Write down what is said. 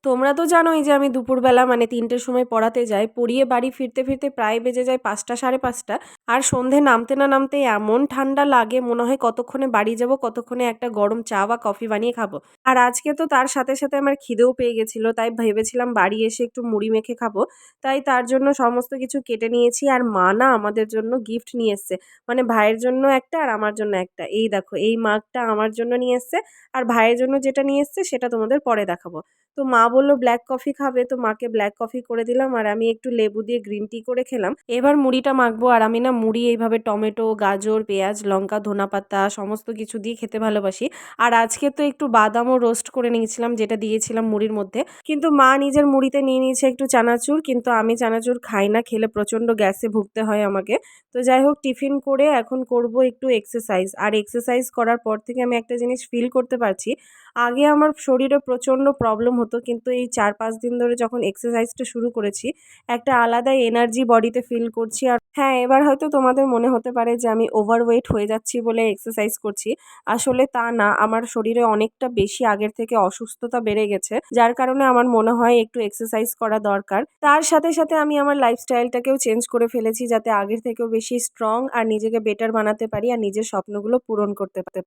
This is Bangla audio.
তোমরা তো জানোই যে আমি দুপুরবেলা মানে ৩টের সময় পড়াতে যাই। পড়িয়ে বাড়ি ফিরতে, ফিরতে প্রায় বেজে যায় ৫টা ৫:৩০। আর সন্ধে নামতে না নামতেই এমন ঠান্ডা লাগে মনে হয় কতক্ষণে বাড়ি যাবো, কতক্ষণে একটা গরম চা বা কফি বানিয়ে খাবো। আর আজকে তো তার সাথে, সাথে আমার খিদেও পেয়ে গেছিল। তাই ভেবেছিলাম বাড়ি এসে একটু মুড়ি মেখে খাবো। তাই তার জন্য সমস্ত কিছু কেটে নিয়েছি। আর মা না আমাদের জন্য গিফট নিয়ে এসছে। মানে ভাইয়ের জন্য একটা আর আমার জন্য একটা। এই দেখো এই মাগটা আমার জন্য নিয়ে এসছে। আর ভাইয়ের জন্য যেটা নিয়ে এসছে সেটা তোমাদের পরে দেখাবো। তো মা বলল ব্ল্যাক কফি খাবে, তো মাকে ব্ল্যাক কফি করে দিলাম আর আমি একটু লেবু দিয়ে গ্রিন টি করে খেলাম। এবার মুড়িটা মাখবো আর আমি না মুড়ি এইভাবে টমেটো, গাজর, পেঁয়াজ, লঙ্কা, ধনেপাতা সমস্ত কিছু দিয়ে খেতে ভালোবাসি। আর আজকে তো একটু বাদামও রোস্ট করে নিয়েছিলাম যেটা দিয়েছিলাম মুড়ির মধ্যে। কিন্তু মা নিজের মুড়িতে নিয়ে নিয়েছে একটু চানাচুর, কিন্তু আমি চানাচুর খাই না, খেলে প্রচণ্ড গ্যাসে ভুগতে হয় আমাকে। তো যাই হোক টিফিন করে এখন করব একটু এক্সারসাইজ। আর এক্সারসাইজ করার পর থেকে আমি একটা জিনিস ফিল করতে পারছি, আগে আমার শরীরে প্রচণ্ড প্রবলেম হতো কিন্তু এই ৪-৫ দিন ধরে যখন এক্সারসাইজটা শুরু করেছি, একটা আলাদা এনার্জি বডিতে ফিল করছি। আর হ্যাঁ, এবার হয়তো তোমাদের মনে হতে পারে যে আমি ওভারওয়েট হয়ে যাচ্ছি বলে এক্সারসাইজ করছি। আসলে তা না, আমার শরীরে অনেকটা বেশি আগের থেকে অসুস্থতা বেড়ে গেছে। যার কারণে আমার মনে হয় একটু এক্সারসাইজ করা দরকার। তার সাথে, সাথে আমি আমার লাইফস্টাইলটাকেও চেঞ্জ করে ফেলেছি যাতে আগের থেকেও বেশি স্ট্রং আর নিজেকে বেটার বানাতে পারি আর নিজের স্বপ্নগুলো পূরণ করতে পারি।